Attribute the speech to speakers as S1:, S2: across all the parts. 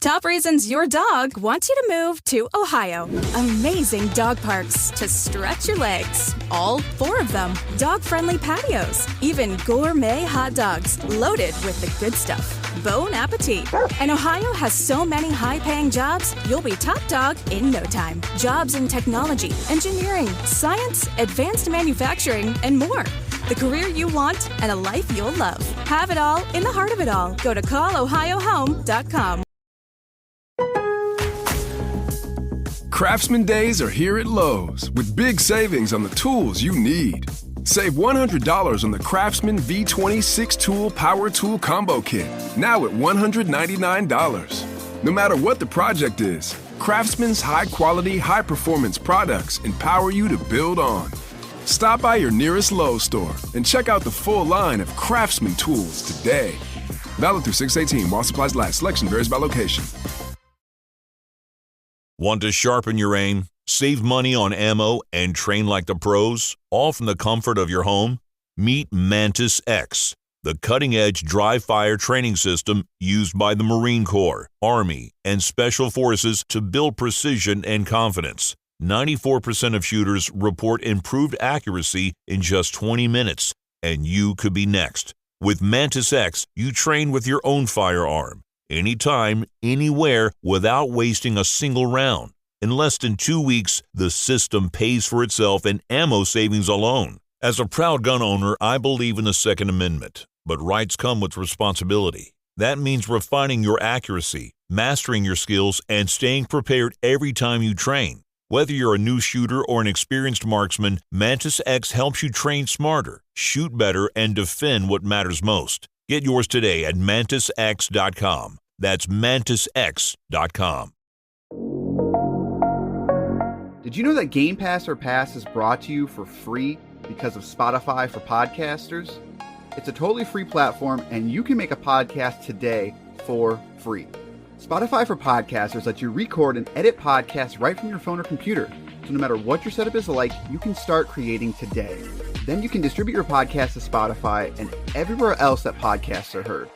S1: Top reasons your dog wants you to move to Ohio. Amazing dog parks to stretch your legs. All 4 of them. Dog-friendly patios. Even gourmet hot dogs loaded with the good stuff. Bon appetit. And Ohio has so many high-paying jobs, you'll be top dog in no time. Jobs in technology, engineering, science, advanced manufacturing, and more. The career you want and a life you'll love. Have it all in the heart of it all. Go to callohiohome.com.
S2: Craftsman Days are here at Lowe's with big savings on the tools you need. Save $100 on the Craftsman V26 Tool Power Tool Combo Kit, now at $199. No matter what the project is, Craftsman's high-quality, high-performance products empower you to build on. Stop by your nearest Lowe's store and check out the full line of Craftsman tools today. Valid through 6/18 while supplies last. Selection varies by location.
S3: Want to sharpen your aim, save money on ammo, and train like the pros, all from the comfort of your home? Meet Mantis X, the cutting-edge dry-fire training system used by the Marine Corps, Army, and Special Forces to build precision and confidence. 94% of shooters report improved accuracy in just 20 minutes, and you could be next. With Mantis X, you train with your own firearm, anytime, anywhere, without wasting a single round. In less than 2 weeks, the system pays for itself in ammo savings alone. As a proud gun owner, I believe in the Second Amendment, but rights come with responsibility. That means refining your accuracy, mastering your skills, and staying prepared every time you train. Whether you're a new shooter or an experienced marksman, Mantis X helps you train smarter, shoot better, and defend what matters most. Get yours today at MantisX.com. That's MantisX.com.
S4: Did you know that Game Pass or Pass is brought to you for free because of Spotify for podcasters? It's a totally free platform, and you can make a podcast today for free. Spotify for Podcasters lets you record and edit podcasts right from your phone or computer. So no matter what your setup is like, you can start creating today. Then you can distribute your podcast to Spotify and everywhere else that podcasts are heard.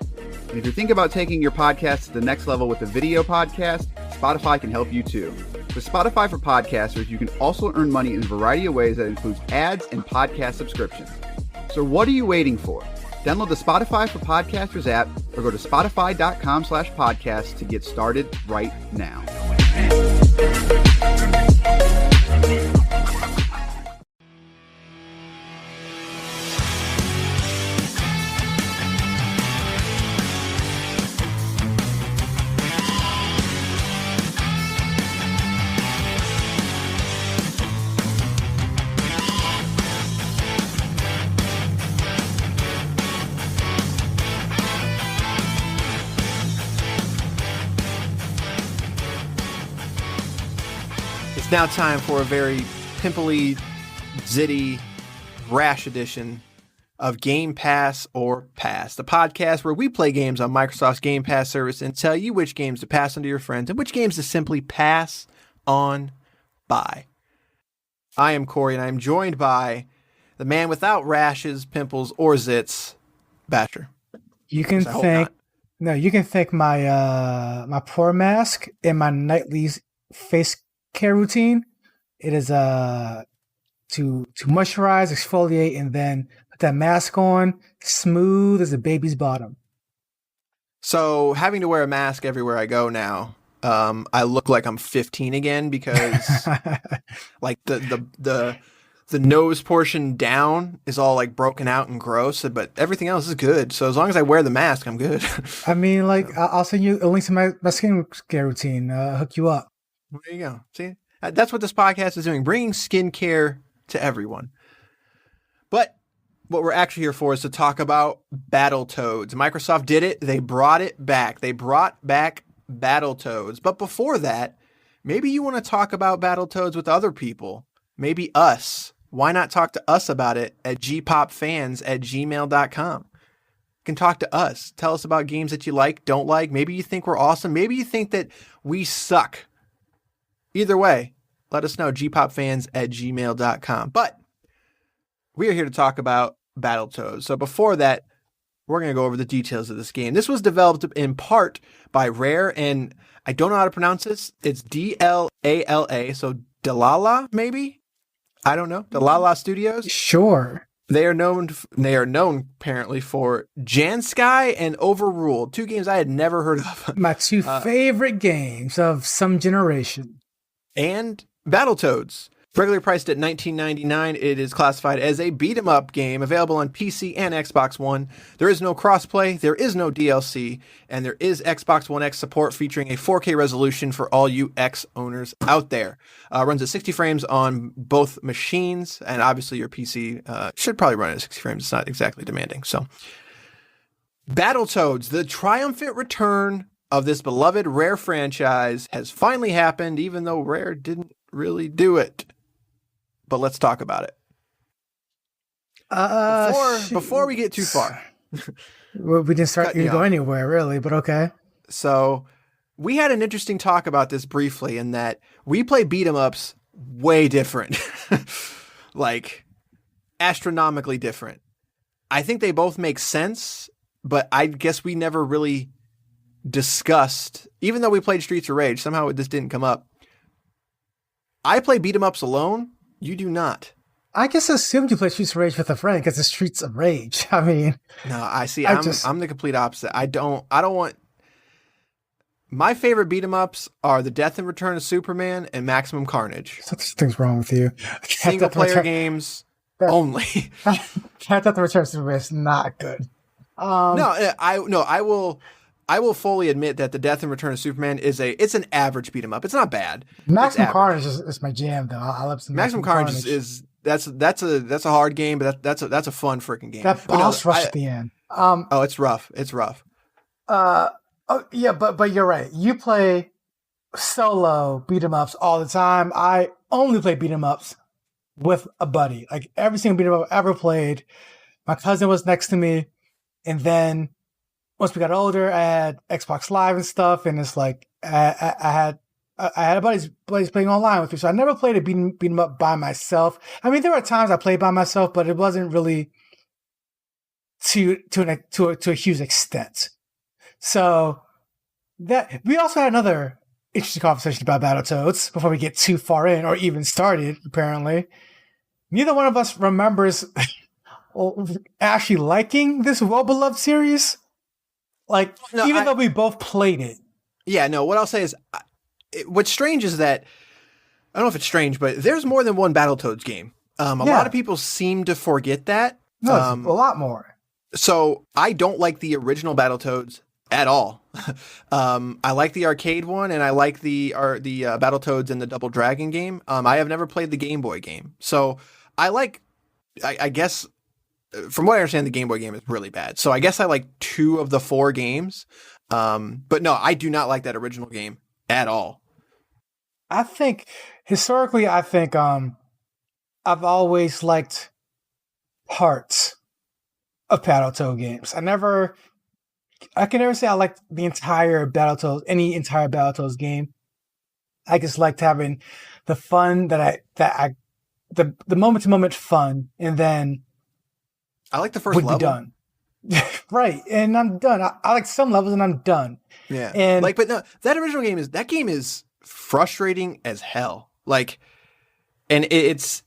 S4: And if you're thinking about taking your podcast to the next level with a video podcast, Spotify can help you too. With Spotify for Podcasters, you can also earn money in a variety of ways that includes ads and podcast subscriptions. So what are you waiting for? Download the Spotify for Podcasters app or go to spotify.com/podcast to get started right now.
S5: It's now time for a very pimply, zitty, Rash edition of Game Pass or Pass, the podcast where we play games on Microsoft's Game Pass service and tell you which games to pass on to your friends and which games to simply pass on by. I am Corey, and I am joined by the man without rashes, pimples, or zits, Basher.
S6: You can thank you can thank my my pore mask and my nightly face care routine. It is to moisturize, exfoliate, and then put that mask on, smooth as a baby's bottom.
S5: So having to wear a mask everywhere I go now, I look like I'm 15 again because like the nose portion down is all like broken out and gross, but everything else is good. So as long as I wear the mask, I'm good.
S6: I mean, like I'll send you a link to my skin care routine. Hook you up.
S5: There you go. See, that's what this podcast is doing, bringing skincare to everyone. But what we're actually here for is to talk about Battletoads. Microsoft did it. They brought it back. They brought back Battletoads. But before that, maybe you want to talk about Battletoads with other people. Maybe us. Why not talk to us about it at gpopfans@gmail.com? You can talk to us. Tell us about games that you like, don't like. Maybe you think we're awesome. Maybe you think that we suck. Either way, let us know, gpopfans@gmail.com. But we are here to talk about Battletoads. So before that, we're going to go over the details of this game. This was developed in part by Rare, and I don't know how to pronounce this. It's Dlala, so Dlala, maybe? I don't know. Dlala Studios.
S6: Sure.
S5: They are known apparently for Jansky and Overruled, 2 games I had never heard of.
S6: My 2 favorite games of some generation.
S5: And Battletoads. Regularly priced at $19.99, it is classified as a beat-em-up game, available on PC and Xbox One. There is no crossplay, there is no DLC, and there is Xbox One X support featuring a 4K resolution for all you X owners out there. Runs at 60 frames on both machines, and obviously your PC should probably run at 60 frames. It's not exactly demanding. So, Battletoads, the triumphant return of this beloved Rare franchise, has finally happened, even though Rare didn't really do it. But let's talk about it. Before we get too far.
S6: We didn't start to go anywhere, really, but okay.
S5: So we had an interesting talk about this briefly in that we play beat-em-ups way different. Like, astronomically different. I think they both make sense, but I guess we never really discussed, even though we played Streets of Rage, somehow this didn't come up. I play beat-em-ups alone. You do not.
S6: I just assumed you play Streets of Rage with a friend because it's Streets of Rage. I mean,
S5: no, I see. I'm the complete opposite. I don't want. My favorite beat 'em ups are the Death and Return of Superman and Maximum Carnage.
S6: Something's wrong with you.
S5: Single player games only.
S6: Death and Return of Superman is not good.
S5: I will fully admit that the Death and Return of Superman it's an average beat 'em up. It's not bad.
S6: Maximum Carnage is my jam though. I love some
S5: Maximum Carnage is that's a hard game, but that's a fun freaking game.
S6: That boss rush at the end.
S5: It's rough. It's rough.
S6: Yeah, but you're right. You play solo beat 'em ups all the time. I only play beat 'em ups with a buddy. Like every single beat 'em up I've ever played, my cousin was next to me, and then once we got older, I had Xbox Live and stuff, and it's like I had buddies playing online with me, so I never played a beat 'em up by myself. I mean, there were times I played by myself, but it wasn't really to a huge extent. So that we also had another interesting conversation about Battletoads before we get too far in, or even started. Apparently, neither one of us remembers actually liking this well-beloved series. Like, even though we both played it.
S5: Yeah, no, what I'll say is, what's strange is that, I don't know if it's strange, but there's more than one Battletoads game. A lot of people seem to forget that.
S6: No, it's a lot more.
S5: So, I don't like the original Battletoads at all. I like the arcade one, and I like the Battletoads and the Double Dragon game. I have never played the Game Boy game. So, I guess, from what I understand, the Game Boy game is really bad. So I guess I like 2 of the 4 games. But no, I do not like that original game at all.
S6: I think, historically, I've always liked parts of Battletoad games. I can never say I liked the entire Battletoads, any entire Battletoads game. I just liked having the fun the moment-to-moment fun, and then
S5: I like the first level.
S6: Be done. Right, and I'm done. I like some levels, and I'm done.
S5: Yeah,
S6: and
S5: but no, that original game is frustrating as hell. Like, and it's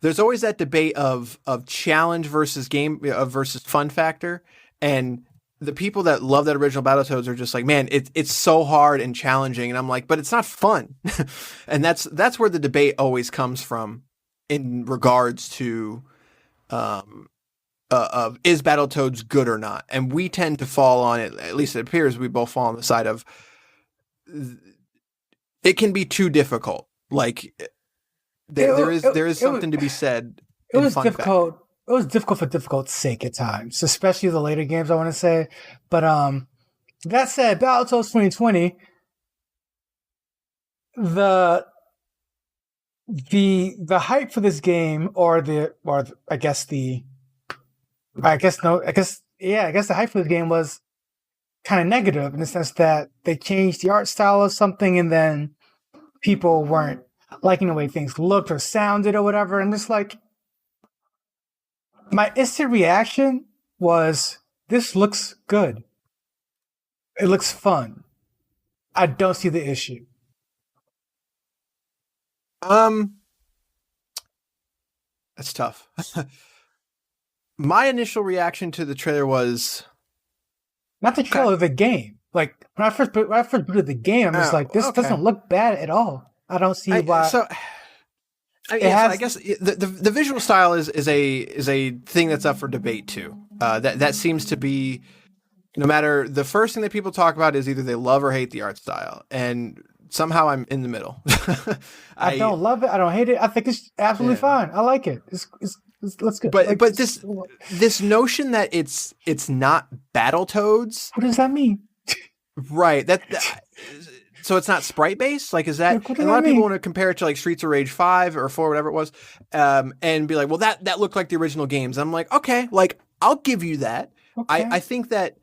S5: there's always that debate of challenge versus versus fun factor, and the people that love that original Battletoads are just like, man, it's so hard and challenging, and I'm like, but it's not fun, and that's where the debate always comes from in regards to. Of is Battletoads good or not? And we tend to fall on it, at least it appears we both fall on the side of it can be too difficult. Like there is something to be said.
S6: It was difficult. It was difficult for difficult's sake at times, especially the later games, I want to say. But that said, Battletoads 2020, the hype for this game, I guess the hype for this game was kind of negative in the sense that they changed the art style of something, and then people weren't liking the way things looked or sounded or whatever. And it's like, my instant reaction was, this looks good. It looks fun. I don't see the issue.
S5: That's tough. My initial reaction to the trailer was
S6: not the trailer, the game. Like when I first booted the game, I'm just like, this doesn't look bad at all. I don't see why.
S5: I guess the visual style is a thing that's up for debate too. That seems to be, no matter, the first thing that people talk about is either they love or hate the art style, and somehow I'm in the middle.
S6: I don't love it. I don't hate it. I think it's absolutely fine. I like it. Let's go.
S5: But this notion that it's not Battletoads.
S6: What does that mean?
S5: Right. So it's not sprite based. Like, is that? And a lot of people want to compare it to like Streets of Rage 5 or 4, whatever it was, and be like, well, that looked like the original games. I'm like, okay, like I'll give you that. Okay. I think that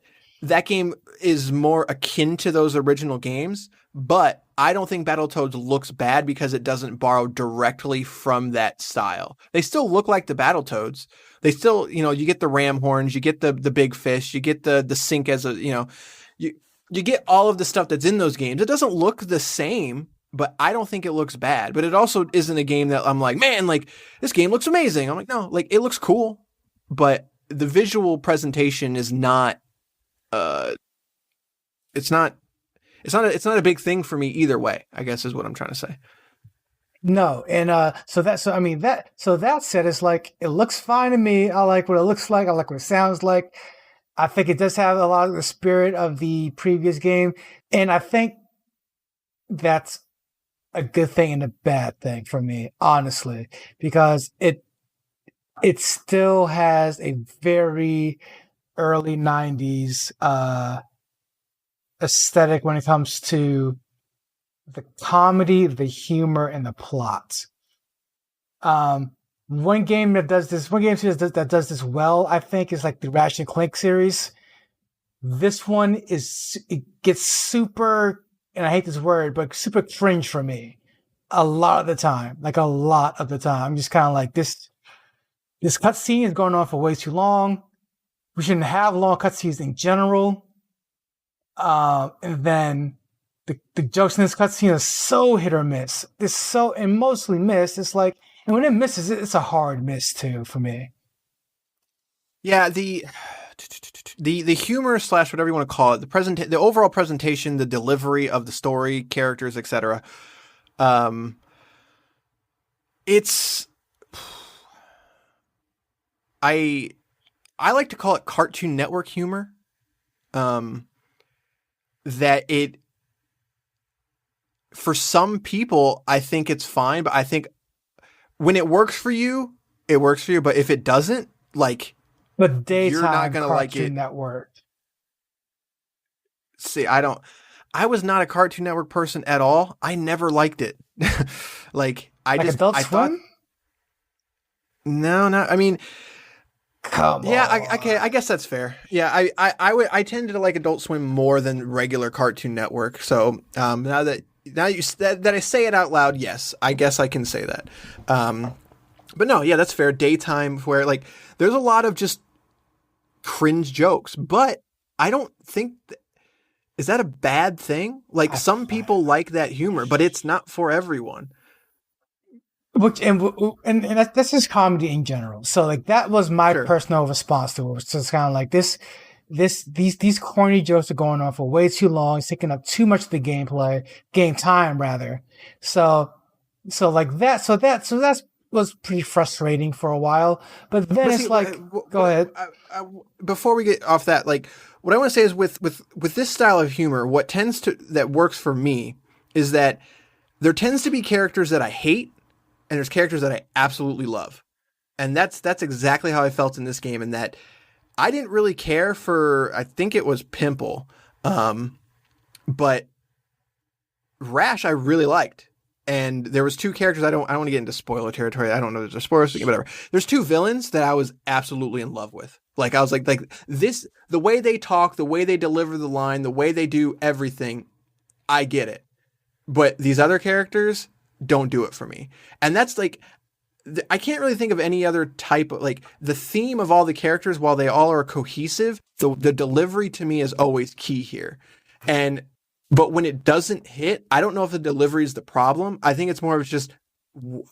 S5: game is more akin to those original games, but I don't think Battletoads looks bad because it doesn't borrow directly from that style. They still look like the Battletoads. They still, you get the ram horns, you get the big fish, you get the sink as a, you get all of the stuff that's in those games. It doesn't look the same, but I don't think it looks bad. But it also isn't a game that I'm like, man, like this game looks amazing. I'm like, no, like it looks cool, but the visual presentation is not, it's not a big thing for me either way, I guess is what I'm trying to say.
S6: No. And, that said, it's like, it looks fine to me. I like what it looks like. I like what it sounds like. I think it does have a lot of the spirit of the previous game. And I think that's a good thing and a bad thing for me, honestly, because it still has a very early 90s, aesthetic when it comes to the comedy, the humor, and the plot. One game series that does this well, I think, is like the Rash and Clank series. This one it gets super, and I hate this word, but super cringe for me a lot of the time. Like a lot of the time. I'm just kind of like, this cutscene is going on for way too long. We shouldn't have long cutscenes in general. And then the jokes in this cutscene are so hit or miss. And mostly miss. It's like, and when it misses, it's a hard miss too for me.
S5: Yeah, the humor / whatever you want to call it, the overall presentation, the delivery of the story, characters, etc. It's I like to call it Cartoon Network humor. That it, for some people, I think it's fine, but I think when it works for you, it works for you. But if it doesn't, like,
S6: but daytime
S5: you're not gonna like it.
S6: Cartoon Network.
S5: See, I was not a Cartoon Network person at all. I never liked it.
S6: Adult Swim?
S5: No, I mean,
S6: come on.
S5: Yeah, I guess that's fair. Yeah, I tend to like Adult Swim more than regular Cartoon Network. So now that I say it out loud, yes, I guess I can say that. But no, yeah, that's fair. Daytime, where like there's a lot of just cringe jokes, but I don't think is that a bad thing? Like some people like that humor, but it's not for everyone.
S6: And that's just comedy in general. So like that was my personal response to it. So it's kind of like these corny jokes are going on for way too long. It's taking up too much of the game time rather. So like that. So that was pretty frustrating for a while. But then go ahead.
S5: Before we get off that, like what I want to say is with this style of humor, that works for me is that there tends to be characters that I hate. And there's characters that I absolutely love. And that's exactly how I felt in this game, in that I didn't really care for, I think it was Pimple. But Rash I really liked. And there was two characters, I don't want to get into spoiler territory. I don't know if there's spoilers, whatever. There's two villains that I was absolutely in love with. Like I was like this, the way they talk, the way they deliver the line, the way they do everything, I get it. But these other characters don't do it for me. And that's like, I can't really think of any other type of like the theme of all the characters. While they all are cohesive, the delivery to me is always key here. But when it doesn't hit, I don't know if the delivery is the problem. I think it's more of just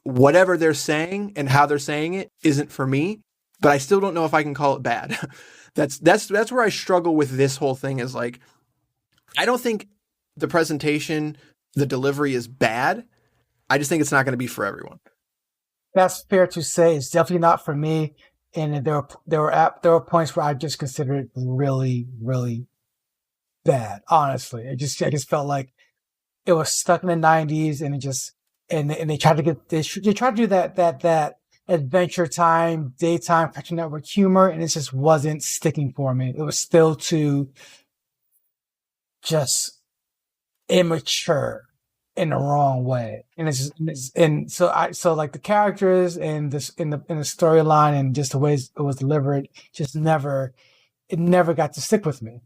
S5: whatever they're saying and how they're saying it isn't for me. But I still don't know if I can call it bad. That's where I struggle with this whole thing. Is like, I don't think the presentation, the delivery is bad. I just think it's not going to be for everyone.
S6: That's fair to say. It's definitely not for me. And there were points where I just considered it really, really bad. Honestly, I just felt like it was stuck in the '90s, and they tried to do that Adventure Time, daytime Cartoon Network humor, and it just wasn't sticking for me. It was still too just immature in the wrong way, and so like the characters and this in the storyline and just the ways it was delivered just never got to stick with me.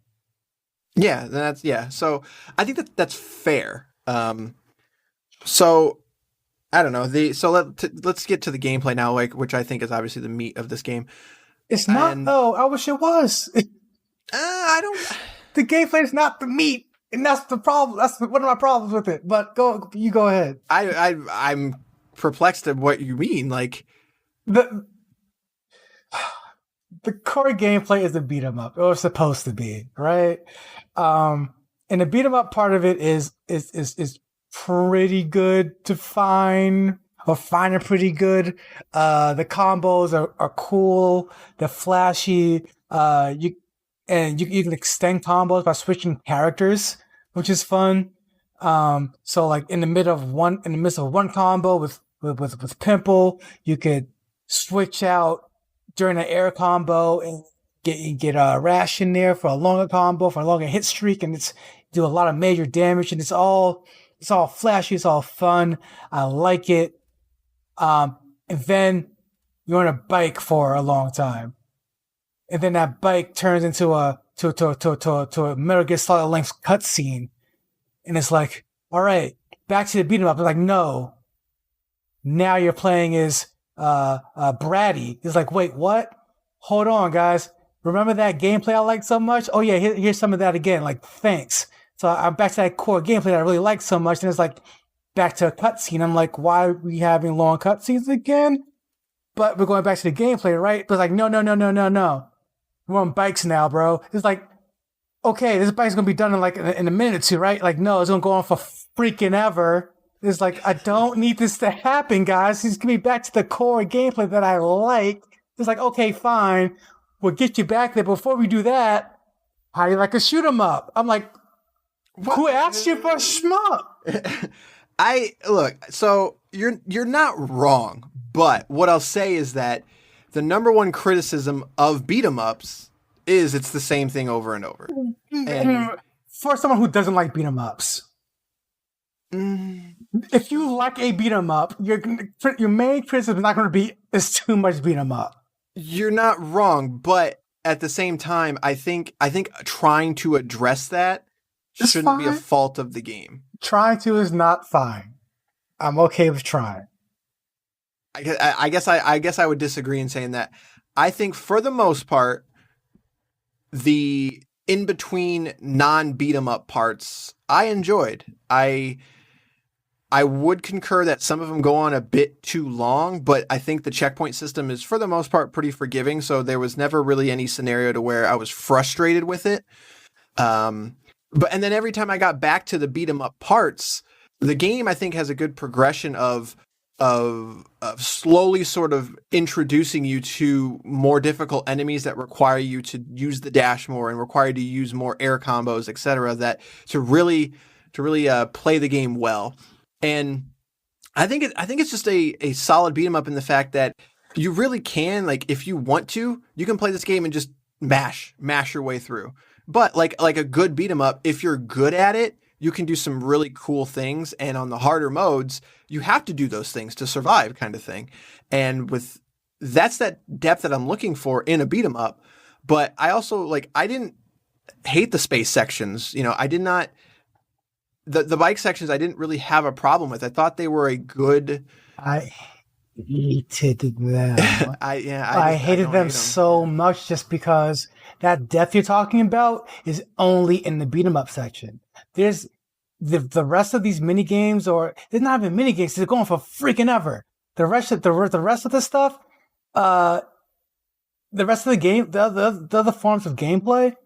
S5: Yeah, so I think that's fair. So I don't know. Let's get to the gameplay now, like, which I think is obviously the meat of this game.
S6: It's not though. I wish it was.
S5: I don't.
S6: The gameplay is not the meat, and that's the problem. That's one of my problems with it. But you go ahead.
S5: I'm perplexed at what you mean. Like
S6: the core gameplay is a beat 'em up. It was supposed to be, right? And the beat 'em up part of it is pretty good to find, or finding pretty good. The combos are cool. They're flashy. You can extend combos by switching characters, which is fun. So like in the midst of one combo with Pimple, you could switch out during an air combo and get a Rash in there for a longer combo, for a longer hit streak, and it's do a lot of major damage, and it's all flashy, it's all fun. I like it. And then you're on a bike for a long time, and then that bike turns into a Metal Gear Solid length cutscene, and it's like, all right, back to the beat 'em up. It's like, no, now you're playing as Bratty. It's like, wait, what? Hold on, guys. Remember that gameplay I liked so much? Oh yeah, here's some of that again. Like, thanks. So I'm back to that core gameplay that I really liked so much, and it's like back to a cutscene. I'm like, why are we having long cutscenes again? But we're going back to the gameplay, right? But it's like, no. We're on bikes now, bro. It's like, okay, this bike's gonna be done in a minute or two, right? Like, no, it's gonna go on for freaking ever. It's like, I don't need this to happen, guys. Just give me back to the core gameplay that I like. It's like, okay, fine. We'll get you back there. Before we do that, how do you like a shoot 'em up? I'm like, who asked you for a shmup?
S5: Look, so you're not wrong, but what I'll say is that the number one criticism of beat 'em ups is it's the same thing over and over. And
S6: for someone who doesn't like beat 'em ups, if you like a beat 'em up, your main criticism is not going to be it's too much beat 'em up.
S5: You're not wrong, but at the same time, I think trying to address that shouldn't be a fault of the game.
S6: Trying to is not fine. I'm okay with trying.
S5: I guess I would disagree in saying that. I think for the most part, the in between non beat 'em up parts I enjoyed. I would concur that some of them go on a bit too long, but I think the checkpoint system is for the most part pretty forgiving. So there was never really any scenario to where I was frustrated with it. And then every time I got back to the beat 'em up parts, the game I think has a good progression of slowly sort of introducing you to more difficult enemies that require you to use the dash more and require you to use more air combos, etc. That to really play the game well. And I think it's just a solid beat 'em up in the fact that you really can, like, if you want to, you can play this game and just mash your way through. But like a good beat 'em up, if you're good at it, you can do some really cool things. And on the harder modes, you have to do those things to survive, kind of thing. And that's that depth that I'm looking for in a beat 'em up. But I also I didn't hate the space sections. I did not. The bike sections I didn't really have a problem with. I thought they were a good.
S6: hated them.
S5: I
S6: hated them so much just because that death you're talking about is only in the beat 'em up section. There's the rest of these mini games, or they're not even mini games. They're going for freaking ever. The rest of the stuff, the rest of the game, the other forms of gameplay,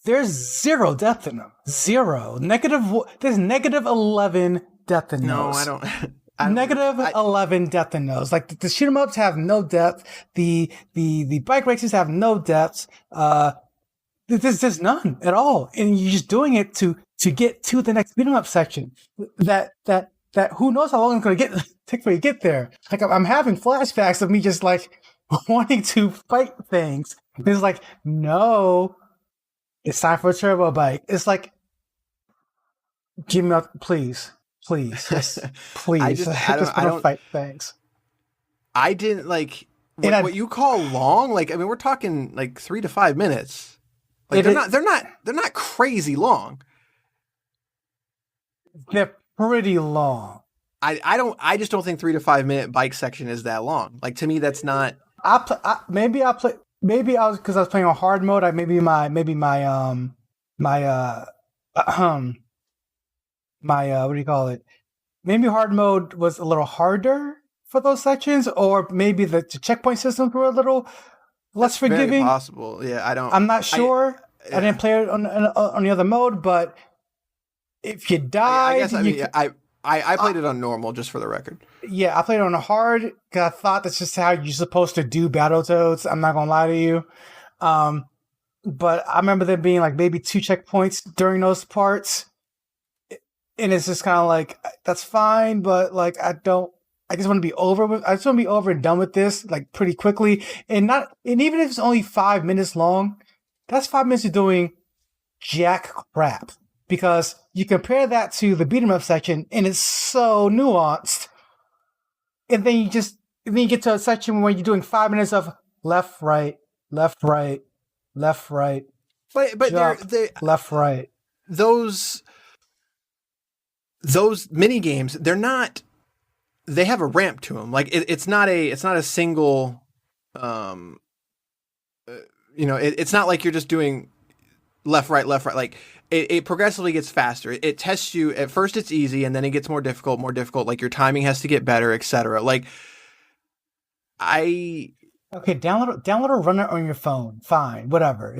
S6: there's zero death in them. Zero. There's negative 11 death in those.
S5: No, I don't.
S6: Negative 11 death in those. Like the shoot 'em ups have no depth. The bike races have no depths. There's none at all, and you're just doing it to get to the next beat 'em up section. That who knows how long it's going to take for you to get there. Like I'm having flashbacks of me just like wanting to fight things. It's like, no, it's time for a turbo bike. It's like, give me up, please. Just please. I just want to fight things.
S5: I didn't like what you call long. Like, I mean, we're talking like 3 to 5 minutes. Like they're not crazy long.
S6: They're pretty long.
S5: I just don't think 3 to 5 minute bike section is that long. Like, to me, that's not.
S6: Maybe I was because I was playing on hard mode. My what do you call it? Maybe hard mode was a little harder for those sections, or maybe the checkpoint systems were a little less forgiving.
S5: Very possible. Yeah,
S6: I'm not sure. I didn't play it on the other mode, but if you died,
S5: I played it on normal, just for the record.
S6: Yeah, I played it on hard because I thought that's just how you're supposed to do Battletoads. I'm not gonna lie to you. But I remember there being like maybe 2 checkpoints during those parts. And it's just kind of like, that's fine, but like, I just want to be over and done with this, like, pretty quickly. And even if it's only 5 minutes long, that's 5 minutes of doing jack crap. Because you compare that to the beat 'em up section, and it's so nuanced. And then you get to a section where you're doing 5 minutes of left, right, left, right, left, right.
S5: But
S6: jump, left, right.
S5: Those mini games, they have a ramp to them. Like it's not a single, it's not like you're just doing left, right. Like it progressively gets faster. It tests you. At first it's easy, and then it gets more difficult. Like your timing has to get better, etc. Like
S6: download or run it on your phone. Fine, whatever.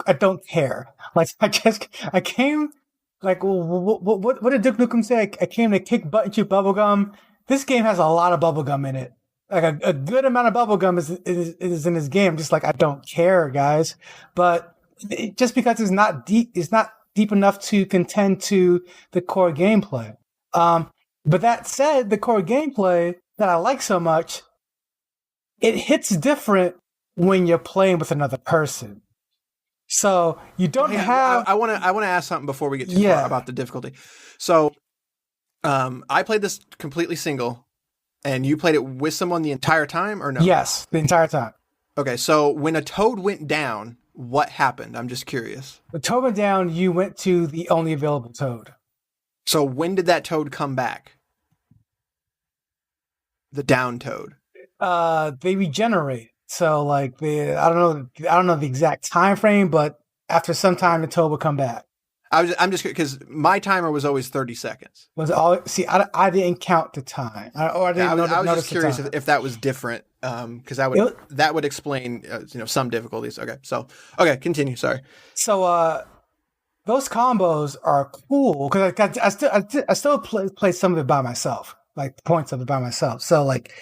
S6: I don't care. Like I came. Like, what did Duke Nukem say? I came to kick butt and chew bubblegum. This game has a lot of bubblegum in it. Like a good amount of bubblegum is in this game. Just like, I don't care, guys. But just because it's not deep enough to contend to the core gameplay. But that said, the core gameplay that I like so much, it hits different when you're playing with another person. So you don't have.
S5: I want to ask something before we get too far about the difficulty. So, I played this completely single, and you played it with someone the entire time, or no?
S6: Yes, the entire time.
S5: Okay, so when a toad went down, what happened? I'm just curious.
S6: The toad went down. You went to the only available toad.
S5: So when did that toad come back? The down toad.
S6: They regenerate. So like I don't know the exact time frame, but after some time the toad will come back.
S5: I'm just because my timer was always 30 seconds.
S6: I didn't count the time. I
S5: was just curious if that was different, because that would explain some difficulties. Okay, continue. Sorry.
S6: So those combos are cool because I still play some of it by myself, like points of it by myself. So like.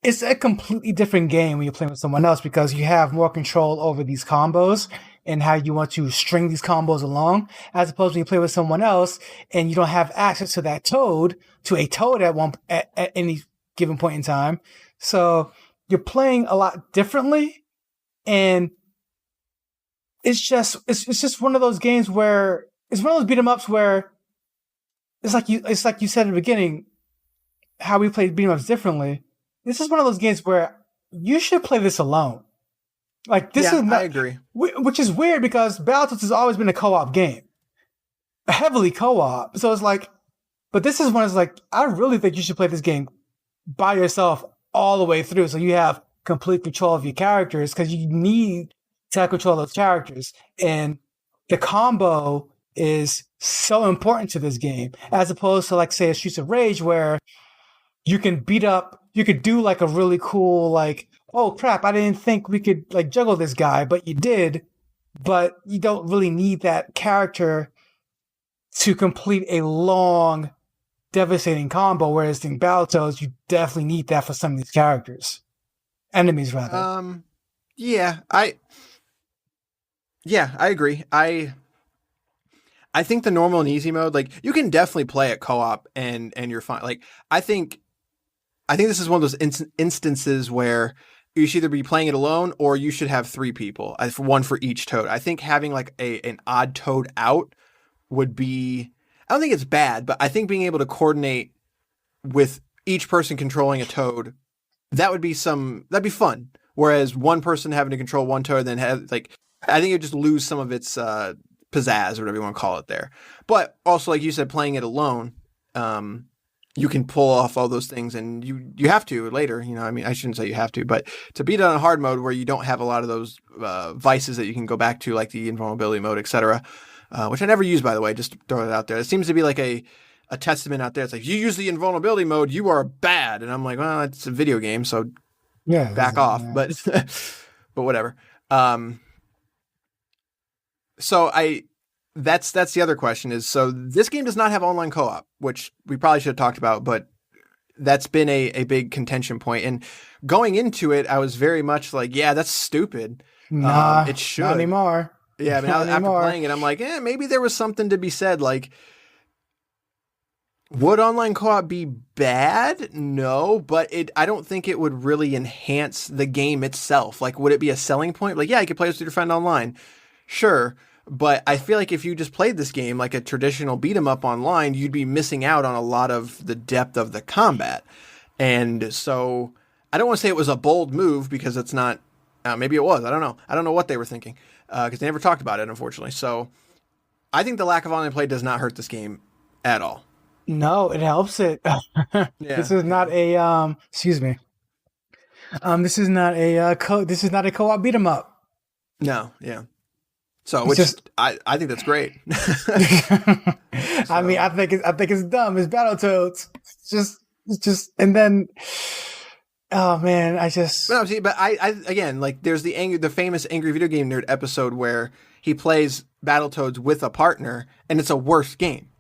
S6: It's a completely different game when you're playing with someone else because you have more control over these combos and how you want to string these combos along, as opposed to when you play with someone else and you don't have access to a toad at any given point in time. So you're playing a lot differently, and it's just one of those games where it's one of those beat 'em ups where it's like you said at the beginning, how we played beat 'em ups differently. This is one of those games where you should play this alone. Like this is not,
S5: I agree.
S6: Which is weird because Battletoads has always been a co-op game, heavily co-op. So it's like, but this is one that's like, I really think you should play this game by yourself all the way through. So you have complete control of your characters because you need to have control of those characters. And the combo is so important to this game, as opposed to, like, say, a Streets of Rage where you could do like a really cool, like, oh crap, I didn't think we could like juggle this guy, but you did. But you don't really need that character to complete a long, devastating combo. Whereas in Battletoads, you definitely need that for some of these characters, enemies rather.
S5: Yeah, I agree. I think the normal and easy mode, like, you can definitely play it co-op and you're fine. Like, I think this is one of those instances where you should either be playing it alone or you should have 3 people, one for each toad. I think having like an odd toad out would be, I don't think it's bad, but I think being able to coordinate with each person controlling a toad, that'd be fun. Whereas one person having to control one toad, then have like, I think it would just lose some of its pizzazz or whatever you want to call it there. But also, like you said, playing it alone, you can pull off all those things, and you have to later. You know, I mean, I shouldn't say you have to, but to beat it on a hard mode where you don't have a lot of those vices that you can go back to, like the invulnerability mode, etc., which I never use, by the way. Just to throw it out there. It seems to be like a testament out there. It's like, you use the invulnerability mode, you are bad, and I'm like, well, it's a video game, so back off. Yeah. But whatever. So that's the other question is, so this game does not have online co-op, which we probably should have talked about, but that's been a big contention point. And going into it, I was very much like, yeah, that's stupid.
S6: Nah,
S5: it should.
S6: Not anymore.
S5: Yeah, I mean, after playing it, I'm like, maybe there was something to be said. Like, would online co-op be bad? No, but I don't think it would really enhance the game itself. Like, would it be a selling point? Like, yeah, you could play with your friend online. Sure. But I feel like if you just played this game like a traditional beat 'em up online, you'd be missing out on a lot of the depth of the combat. And so I don't want to say it was a bold move because it's not, maybe it was. I don't know. I don't know what they were thinking because they never talked about it, unfortunately. So I think the lack of online play does not hurt this game at all.
S6: No, it helps it.
S5: Yeah.
S6: This is not a, excuse me. This is not a co-op beat 'em up.
S5: No, yeah. So, which I think that's great.
S6: I mean, I think it's dumb. It's Battletoads. It's just, and then, oh man,
S5: But I again, like, there's the famous Angry Video Game Nerd episode where he plays Battletoads with a partner, and it's a worse game.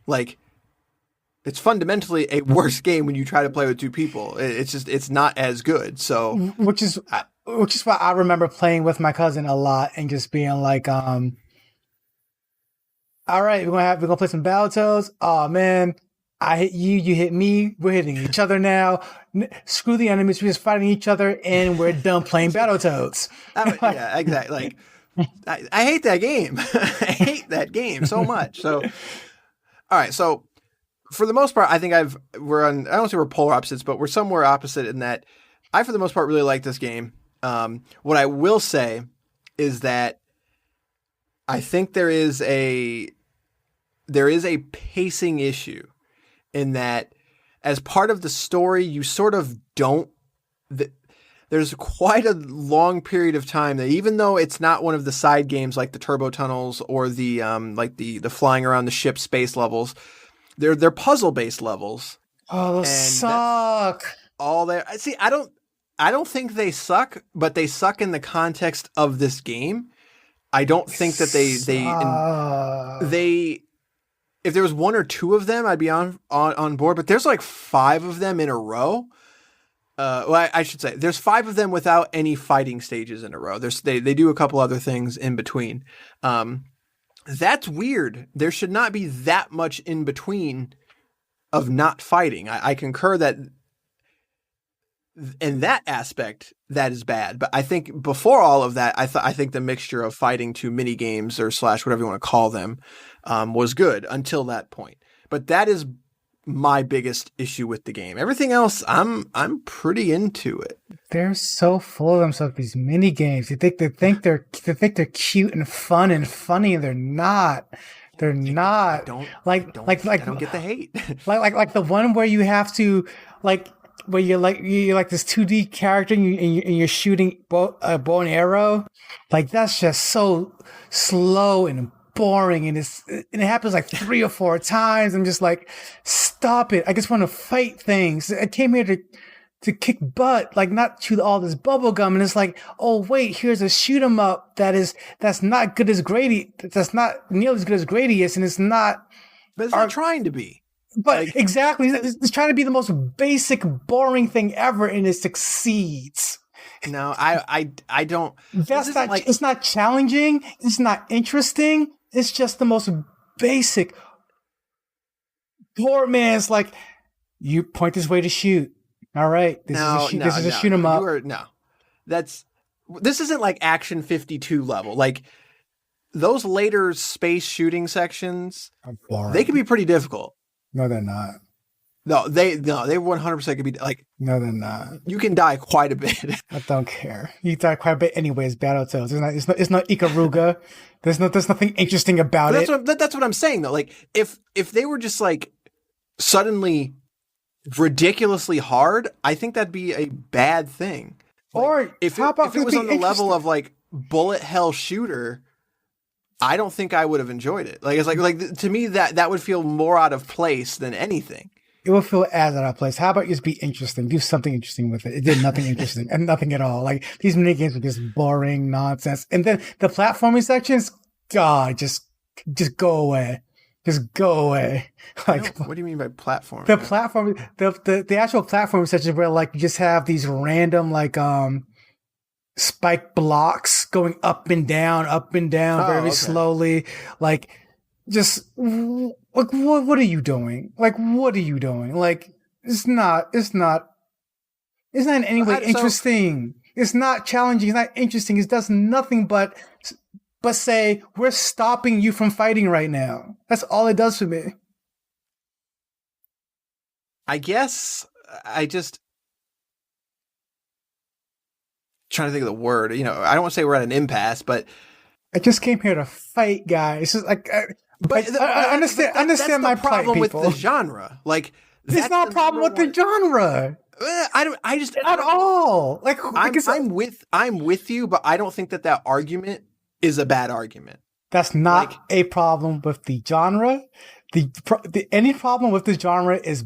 S5: Like, it's fundamentally a worse game when you try to play with 2 people. It's not as good. So,
S6: which is why I remember playing with my cousin a lot and just being like, all right, we're gonna play some Battletoads. Oh man, I hit you, you hit me. We're hitting each other now. Screw the enemies. We're just fighting each other, and we're done playing Battletoads.
S5: Yeah, exactly. Like, I hate that game. I hate that game so much. So, all right, so. For the most part, I think I don't say we're polar opposites, but we're somewhere opposite in that I, for the most part, really like this game. What I will say is that I think there is a pacing issue in that as part of the story, you sort of don't, there's quite a long period of time that even though it's not one of the side games like the turbo tunnels or the, like the flying around the ship space levels, they're puzzle-based levels.
S6: Oh, those suck.
S5: All there. See, I don't think they suck, but they suck in the context of this game. I don't think that they if there was 1 or 2 of them, I'd be on board, but there's like 5 of them in a row. Well, I should say there's 5 of them without any fighting stages in a row. They do a couple other things in between. That's weird. There should not be that much in between of not fighting. I concur that in that aspect, that is bad. But I think before all of that, I think the mixture of fighting to mini games or / whatever you want to call them was good until that point. But that is my biggest issue with the game. Everything else, I'm pretty into it.
S6: They're so full of themselves, these mini games. They think they're cute and fun and funny, and they're not. They're not.
S5: I don't get the hate.
S6: like the one where you have to, like, where you're like this 2D character and you're shooting bow and arrow. Like that's just so slow and boring, and it happens like 3 or 4 times. I'm just like, stop it! I just want to fight things. I came here to kick butt, like not chew all this bubble gum. And it's like, oh wait, here's a shoot 'em up that's not good as Grady. That's not nearly as good as Gradius, and it's not.
S5: But it's not trying to be.
S6: But like, exactly, it's trying to be the most basic, boring thing ever, and it succeeds.
S5: No, I don't.
S6: That's not. Like, it's not challenging. It's not interesting. It's just the most basic. Poor man's like, you point this way to shoot. All right, this is a shoot 'em up.
S5: This isn't like Action 52 level. Like those later space shooting sections, they can be pretty difficult.
S6: No, they're not.
S5: No, they 100% could be like.
S6: No, they're not.
S5: You can die quite a bit.
S6: I don't care. You die quite a bit anyways. Battletoads. It's not Ikaruga. There's nothing interesting about it.
S5: That's what I'm saying though. Like if they were just like suddenly ridiculously hard, I think that'd be a bad thing. Like,
S6: or
S5: if it was on the level of like bullet hell shooter, I don't think I would have enjoyed it. Like it's like to me that would feel more out of place than anything.
S6: It will feel as out of place. How about just be interesting? Do something interesting with it. It did nothing interesting and nothing at all. Like these minigames were just boring nonsense. And then the platforming sections, God, just go away. Just go away. Like,
S5: what do you mean by platform?
S6: The platform, the actual platform sections where like you just have these random like spike blocks going up and down very slowly. Like, just like what are you doing? Like, what are you doing? Like, it's not in any way interesting. It's not challenging. It's not interesting. It does nothing but say, we're stopping you from fighting right now. That's all it does for me.
S5: I guess I just trying to think of the word. You know, I don't want to say we're at an impasse, but
S6: I just came here to fight, guys. It's just like, I understand my problem
S5: with the genre. Like,
S6: it's not a problem with the genre.
S5: I just
S6: at all. Like,
S5: I'm with you, but I don't think that argument is a bad argument.
S6: That's not a problem with the genre. Any problem with the genre is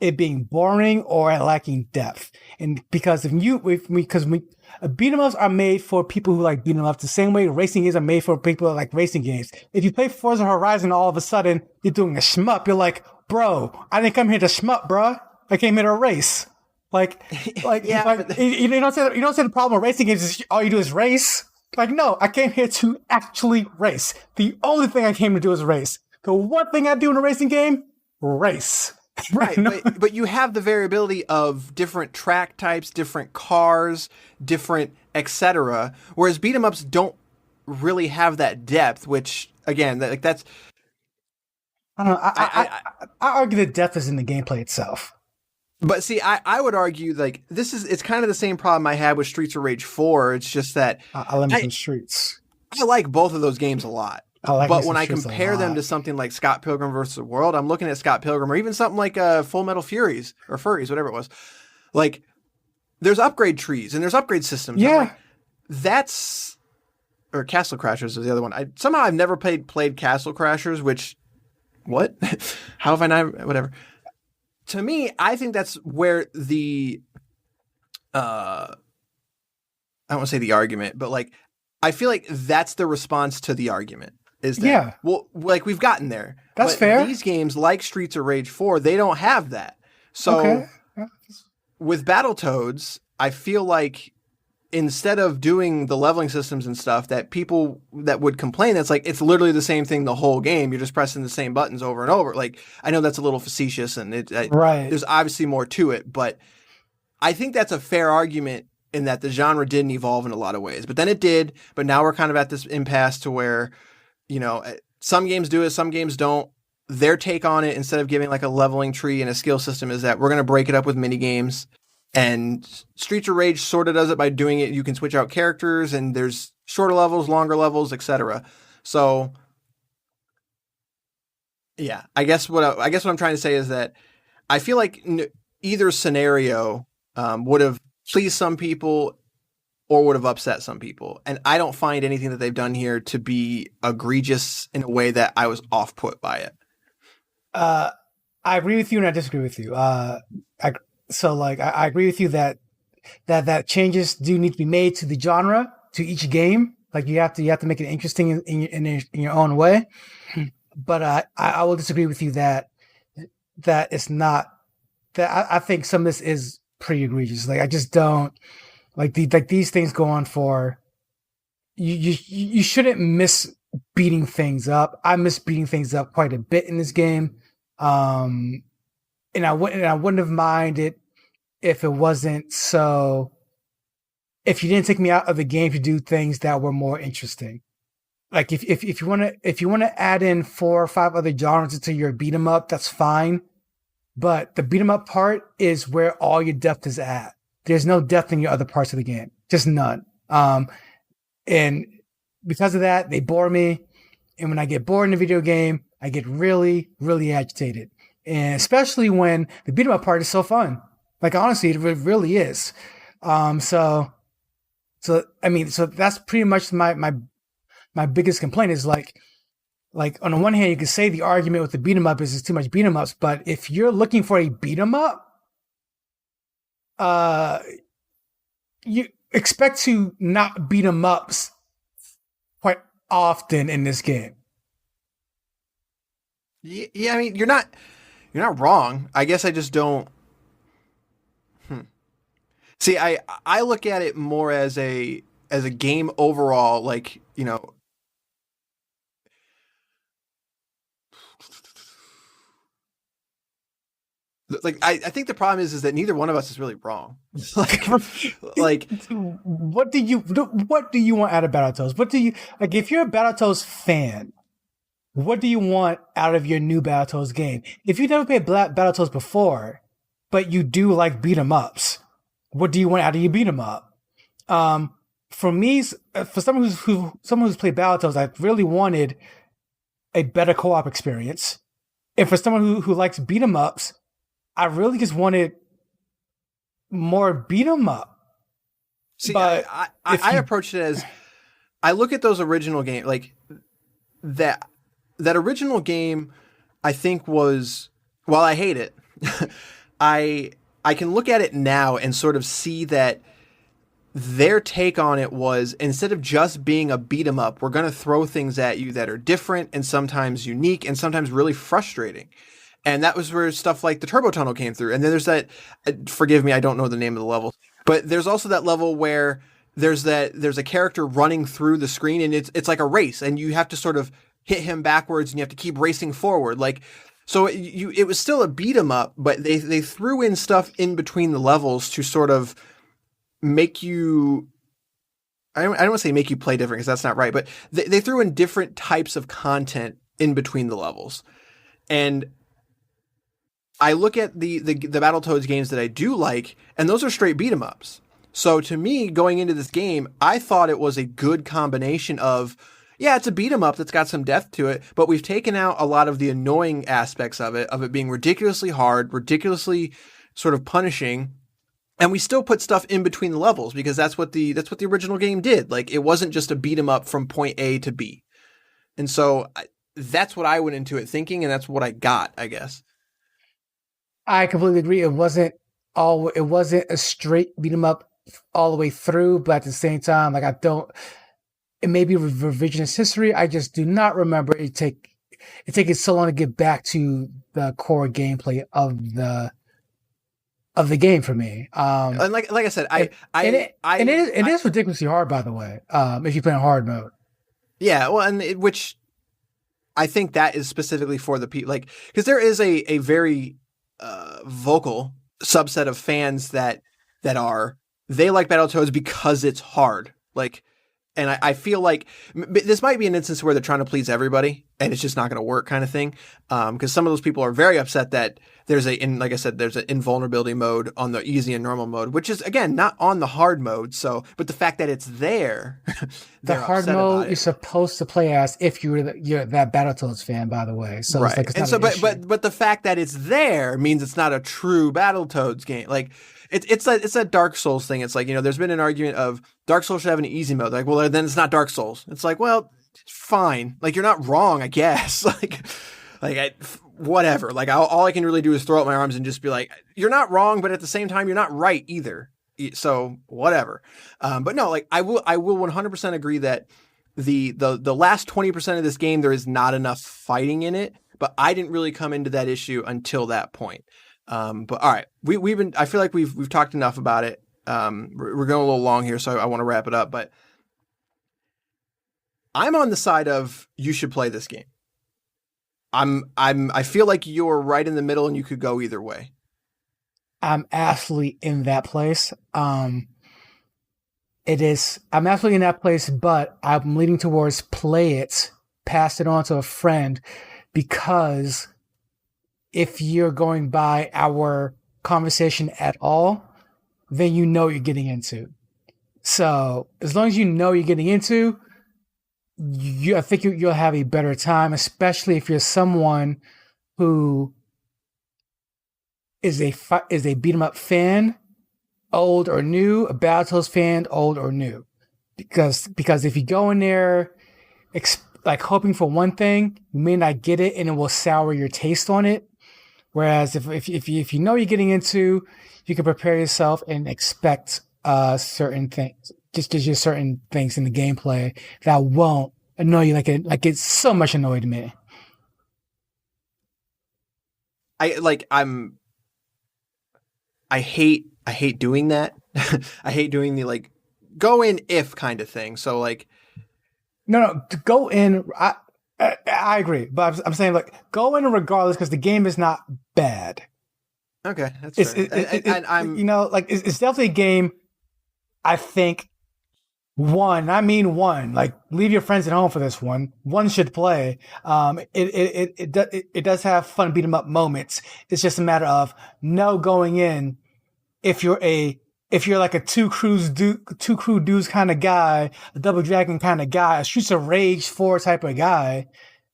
S6: it being boring or lacking depth. And because beat 'em ups are made for people who like beat 'em ups the same way racing games are made for people who like racing games. If you play Forza Horizon, all of a sudden you're doing a shmup. You're like, bro, I didn't come here to shmup, bro. I came here to race. Like, yeah, like you don't say the problem with racing games is all you do is race. Like, no, I came here to actually race. The only thing I came to do is race. The one thing I do in a racing game, race.
S5: Right, but you have the variability of different track types, different cars, different etc. Whereas beat 'em ups don't really have that depth. Which again, that's.
S6: I don't know. I argue the depth is in the gameplay itself.
S5: But see, I would argue like it's kind of the same problem I had with Streets of Rage 4. It's just that
S6: I love some Streets.
S5: I like both of those games a lot. But when I compare them to something like Scott Pilgrim vs. the World, I'm looking at Scott Pilgrim or even something like Full Metal Furies or Furries, whatever it was. Like, there's upgrade trees and there's upgrade systems.
S6: Yeah.
S5: Like, or Castle Crashers is the other one. I've never played Castle Crashers, which, what? How have I not, whatever. To me, I think that's where the, I don't want to say the argument, but like, I feel like that's the response to the argument. Is that,
S6: yeah.
S5: Well, like we've gotten there.
S6: That's fair.
S5: These games, like Streets of Rage 4, they don't have that. So with Battletoads, I feel like instead of doing the leveling systems and stuff that people that would complain, that's like, it's literally the same thing the whole game. You're just pressing the same buttons over and over. Like, I know that's a little facetious and there's obviously more to it, but I think that's a fair argument in that the genre didn't evolve in a lot of ways. But then it did, but now we're kind of at this impasse to where, you know, some games do it, some games don't. Their take on it, instead of giving like a leveling tree and a skill system, is that we're going to break it up with mini games. And Streets of Rage sort of does it by doing it. You can switch out characters and there's shorter levels, longer levels, etc. So yeah, I guess what I'm trying to say is that I feel like either scenario would have pleased some people or would have upset some people. And I don't find anything that they've done here to be egregious in a way that I was off-put by it.
S6: I agree with you and I disagree with you. I agree with you that changes do need to be made to the genre, to each game. Like you have to make it interesting in your own way. But I will disagree with you that it's not. That I think some of this is pretty egregious. Like I just don't like these things go on for. You shouldn't miss beating things up. I miss beating things up quite a bit in this game, and I wouldn't have minded if it wasn't so. If you didn't take me out of the game to do things that were more interesting. Like if you want to add in 4 or 5 other genres into your beat 'em up, that's fine. But the beat 'em up part is where all your depth is at. There's no depth in your other parts of the game, just none. And because of that, they bore me. And when I get bored in a video game, I get really, really agitated. And especially when the beat 'em up part is so fun. Like honestly, it really is. So that's pretty much my biggest complaint is like on the one hand, you could say the argument with the beat 'em up is too much beat 'em ups, but if you're looking for a beat 'em up, you expect to not beat 'em ups quite often in this game.
S5: Yeah, I mean, you're not wrong. I guess I just don't. See, I look at it more as a game overall, like, you know. Like I think the problem is that neither one of us is really wrong. like
S6: what do you want out of Battletoads? What do you like if you're a Battletoads fan? What do you want out of your new Battletoads game? If you've never played Battletoads before, but you do like beat 'em ups, what do you want out of your beat 'em up? For me, for someone who's played Battletoads, I really wanted a better co-op experience. And for someone who likes beat 'em ups, I really just wanted more beat 'em up.
S5: See, but I approached it as I look at those original games, like that original game. I think was, while I hate it, I can look at it now and sort of see that their take on it was, instead of just being a beat 'em up, we're going to throw things at you that are different and sometimes unique and sometimes really frustrating. And that was where stuff like the Turbo Tunnel came through. And then there's that, forgive me, I don't know the name of the level, but there's also that level where there's a character running through the screen and it's like a race and you have to sort of hit him backwards and you have to keep racing forward. Like, so it was still a beat 'em up, but they threw in stuff in between the levels to sort of make you, I don't want to say make you play different because that's not right, but they threw in different types of content in between the levels. And I look at the Battletoads games that I do like, and those are straight beat 'em ups. So to me, going into this game, I thought it was a good combination of, yeah, it's a beat 'em up that's got some depth to it, but we've taken out a lot of the annoying aspects of it being ridiculously hard, ridiculously sort of punishing, and we still put stuff in between the levels because that's what the original game did. Like, it wasn't just a beat 'em up from point A to B. And so that's what I went into it thinking, and that's what I got, I guess.
S6: I completely agree. It wasn't a straight beat 'em up all the way through, but at the same time, like it may be revisionist history. I just do not remember it taking so long to get back to the core gameplay of the game for me.
S5: And like I said,
S6: it is ridiculously hard, by the way, if you play in hard mode.
S5: Yeah, well, and which I think that is specifically for the people, like, because there is a very vocal subset of fans that they like Battletoads because it's hard. Like, And I feel like this might be an instance where they're trying to please everybody and it's just not going to work kind of thing. Because some of those people are very upset that there's like I said, there's an invulnerability mode on the easy and normal mode, which is, again, not on the hard mode. So, but the fact that it's there,
S6: the hard mode you're supposed to play as if you're that Battletoads fan, by the way. So
S5: right.
S6: It's like,
S5: but the fact that it's there means it's not a true Battletoads game. Like, it's a Dark Souls thing. It's like, there's been an argument of Dark Souls should have an easy mode. Like, well, then it's not Dark Souls. It's like, well, fine. Like, you're not wrong, I guess. Whatever. Like, all I can really do is throw up my arms and just be like, you're not wrong, but at the same time, you're not right either. So whatever. But no, like, I will 100% agree that the last 20% of this game, there is not enough fighting in it. But I didn't really come into that issue until that point. But all right, I feel like we've talked enough about it. We're going a little long here, so I want to wrap it up, but I'm on the side of you should play this game. I feel like you're right in the middle and you could go either way.
S6: I'm absolutely in that place. I'm absolutely in that place, but I'm leaning towards play it, pass it on to a friend, because if you're going by our conversation at all, then you know what you're getting into. So as long as you know you're getting into, I think you'll have a better time, especially if you're someone who is a beat 'em up fan, old or new, a Battletoads fan, old or new. Because if you go in there like hoping for one thing, you may not get it, and it will sour your taste on it. Whereas if you know you're getting into, you can prepare yourself and expect certain things, just certain things in the gameplay that won't annoy you like it so much annoyed me.
S5: I hate doing that. I hate doing the like go in if kind of thing. So like,
S6: no, to go in. I agree, but I'm saying like go in regardless because the game is not bad.
S5: Okay, that's fair.
S6: It's definitely a game. I think one. Like leave your friends at home for this one. One should play. It does have fun beat 'em up moments. It's just a matter of going in. If you're like a two crew dudes kind of guy, a Double Dragon kind of guy, a Streets of Rage 4 type of guy,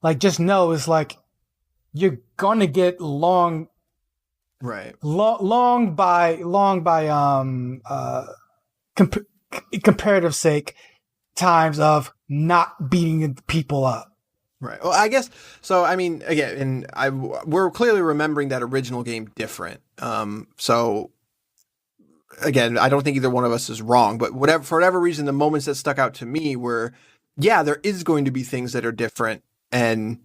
S6: like just know it's like you're gonna get long by comparative sake times of not beating people up.
S5: Right. Well, I guess so. I mean, again, we're clearly remembering that original game different. So. Again, I don't think either one of us is wrong, but for whatever reason, the moments that stuck out to me were, there is going to be things that are different, and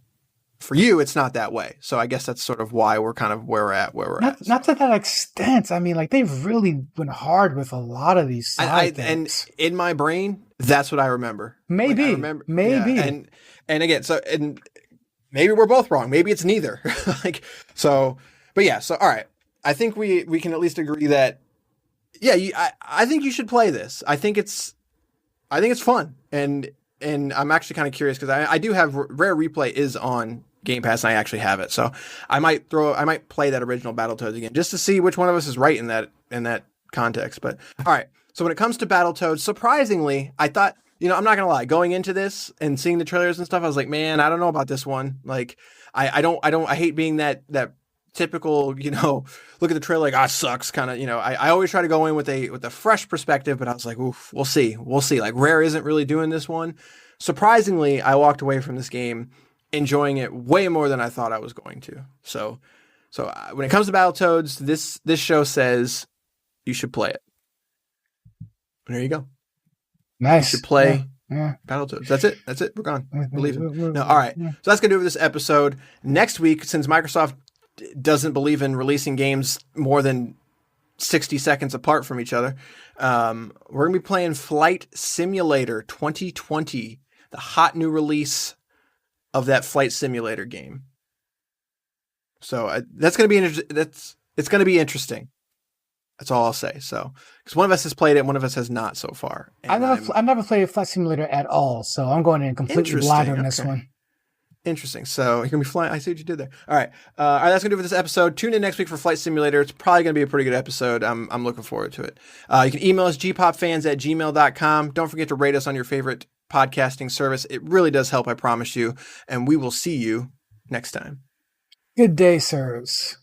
S5: for you, it's not that way. So I guess that's sort of why we're kind of where we're at.
S6: Not to that extent. I mean, like they've really went hard with a lot of these side things.
S5: And in my brain, that's what I remember.
S6: Maybe.
S5: Yeah, and again, and maybe we're both wrong. Maybe it's neither. So all right. I think we can at least agree that. Yeah, I think you should play this. I think it's fun, and I'm actually kind of curious because I do have Rare Replay is on Game Pass, and I actually have it, so I might play that original Battletoads again just to see which one of us is right in that context. But all right, so when it comes to Battletoads, surprisingly, I thought I'm not gonna lie, going into this and seeing the trailers and stuff, I was like, man, I don't know about this one. Like, I hate being that typical, look at the trailer like, it sucks kind of, I always try to go in with a fresh perspective, but I was like, oof, we'll see. Like Rare isn't really doing this one. Surprisingly, I walked away from this game enjoying it way more than I thought I was going to. So when it comes to Battletoads, this show says you should play it. And there you go.
S6: Nice.
S5: You should play
S6: Yeah.
S5: Battletoads. That's it. We're gone. We're leaving. No, all right. So that's going to do it for this episode. Next week, since Microsoft doesn't believe in releasing games more than 60 seconds apart from each other, we're going to be playing Flight Simulator 2020, the hot new release of that flight simulator game. So that's going to be it's going to be interesting. That's all I'll say. So, because one of us has played it, one of us has not so far.
S6: I never played Flight Simulator at all, so I'm going in completely blind on this one.
S5: Interesting. So you're going to be flying. I see what you did there. All right. That's going to do it for this episode. Tune in next week for Flight Simulator. It's probably going to be a pretty good episode. I'm looking forward to it. You can email us gpopfans@gmail.com. Don't forget to rate us on your favorite podcasting service. It really does help, I promise you. And we will see you next time.
S6: Good day, sirs.